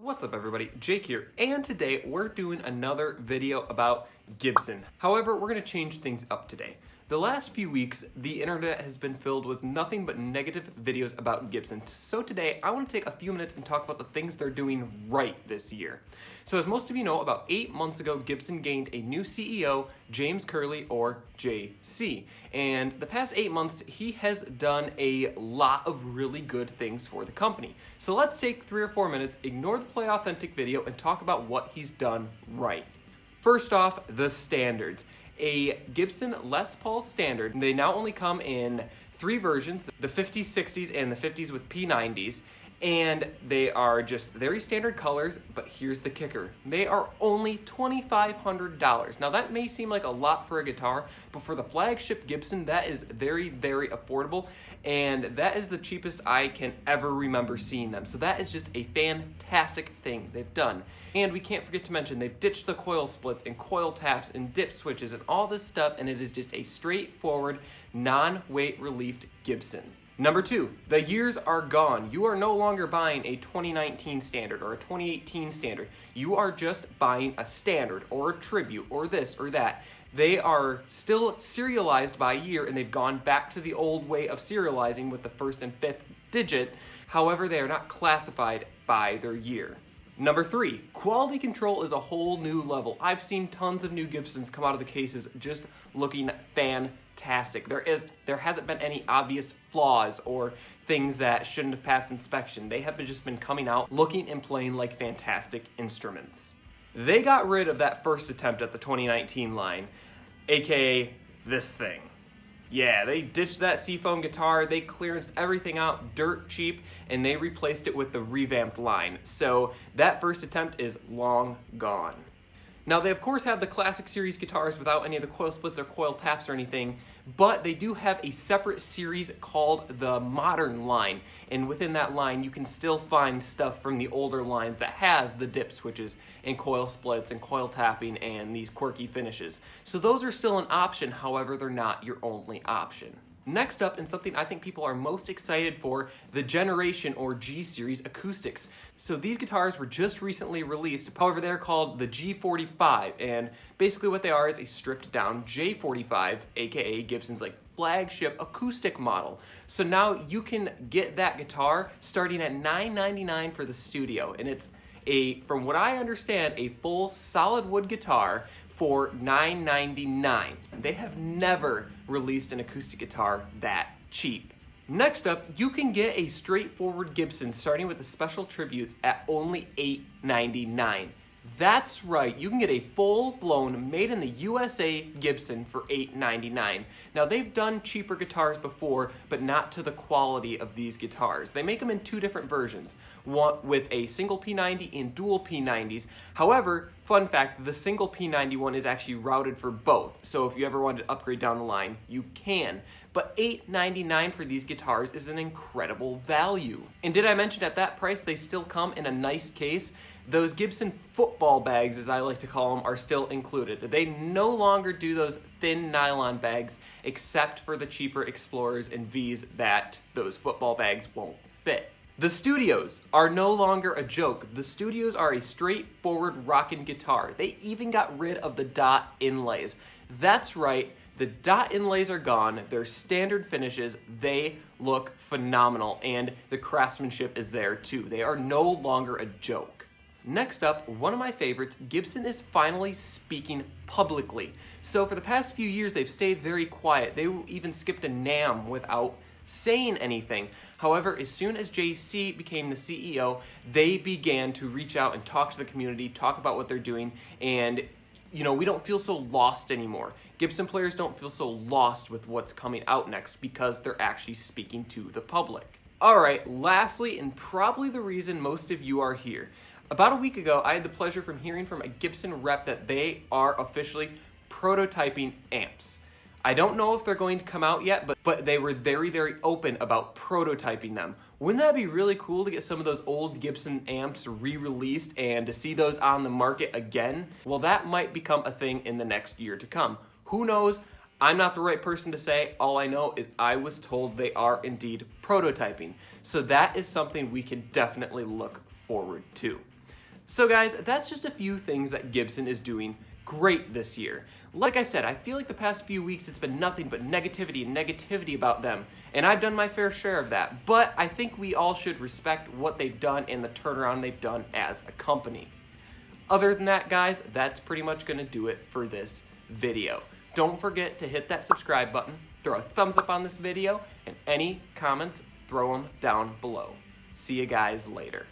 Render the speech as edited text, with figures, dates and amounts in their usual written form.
What's up everybody, Jake here, and today we're doing another video about Gibson. However, we're going to change things up today. The last few weeks, the internet has been filled with nothing but negative videos about Gibson. So today, I want to take a few minutes and talk about the things they're doing right this year. So as most of you know, about 8 months ago, Gibson gained a new CEO, James Curley, or JC. And the past 8 months, he has done a lot of really good things for the company. So let's take 3 or 4 minutes, ignore the Play Authentic video, and talk about what he's done right. First off, the standards. A Gibson Les Paul standard. They now only come in 3 versions, the 50s, 60s, and the 50s with P90s. And they are just very standard colors, but here's the kicker. They are only $2,500. Now that may seem like a lot for a guitar, but for the flagship Gibson, that is very, very affordable. And that is the cheapest I can ever remember seeing them. So that is just a fantastic thing they've done. And we can't forget to mention, they've ditched the coil splits and coil taps and dip switches and all this stuff, and it is just a straightforward, non-weight relieved Gibson. Number 2, the years are gone. You are no longer buying a 2019 standard or a 2018 standard. You are just buying a standard or a tribute or this or that. They are still serialized by year, and they've gone back to the old way of serializing with the 1st and 5th digit. However, they are not classified by their year. Number 3, quality control is a whole new level. I've seen tons of new Gibsons come out of the cases just looking fantastic. There hasn't been any obvious flaws or things that shouldn't have passed inspection. They have just been coming out looking and playing like fantastic instruments. They got rid of that first attempt at the 2019 line, aka this thing. Yeah, they ditched that seafoam guitar, they clearanced everything out dirt cheap, and they replaced it with the revamped line. So that first attempt is long gone. Now they of course have the classic series guitars without any of the coil splits or coil taps or anything, but they do have a separate series called the Modern line, and within that line you can still find stuff from the older lines that has the dip switches and coil splits and coil tapping and these quirky finishes. So those are still an option, however they're not your only option. Next up, and something I think people are most excited for, the Generation or G Series Acoustics. So these guitars were just recently released, however they're called the G45, and basically what they are is a stripped down J45, aka Gibson's flagship acoustic model. So now you can get that guitar starting at $999 for the studio, and it's from what I understand, a full solid wood guitar for $999. They have never released an acoustic guitar that cheap. Next up, you can get a straightforward Gibson starting with the special tributes at only $899. That's right, you can get a full-blown, made in the USA Gibson for $899. Now they've done cheaper guitars before, but not to the quality of these guitars. They make them in 2 different versions, one with a single P90 and dual P90s. However, fun fact, the single P90 one is actually routed for both, so if you ever wanted to upgrade down the line, you can. But $899 for these guitars is an incredible value. And did I mention at that price they still come in a nice case? Those Gibson football bags, as I like to call them, are still included. They no longer do those thin nylon bags except for the cheaper Explorers and Vs that those football bags won't fit. The Studios are no longer a joke. The Studios are a straightforward rockin' guitar. They even got rid of the dot inlays. That's right, the dot inlays are gone. They're standard finishes. They look phenomenal, and the craftsmanship is there too. They are no longer a joke. Next up, one of my favorites, Gibson is finally speaking publicly. So for the past few years, they've stayed very quiet. They even skipped a NAMM without saying anything. However, as soon as JC became the CEO, they began to reach out and talk to the community, talk about what they're doing, and we don't feel so lost anymore. Gibson players don't feel so lost with what's coming out next because they're actually speaking to the public. Alright, lastly, and probably the reason most of you are here. About a week ago, I had the pleasure from hearing from a Gibson rep that they are officially prototyping amps. I don't know if they're going to come out yet, but they were very, very open about prototyping them. Wouldn't that be really cool to get some of those old Gibson amps re-released and to see those on the market again? Well, that might become a thing in the next year to come. Who knows? I'm not the right person to say. All I know is I was told they are indeed prototyping. So that is something we can definitely look forward to. So guys, that's just a few things that Gibson is doing great this year. Like I said, I feel like the past few weeks it's been nothing but negativity and negativity about them, and I've done my fair share of that, but I think we all should respect what they've done and the turnaround they've done as a company. Other than that, guys, that's pretty much gonna do it for this video. Don't forget to hit that subscribe button, throw a thumbs up on this video, and any comments, throw them down below. See you guys later.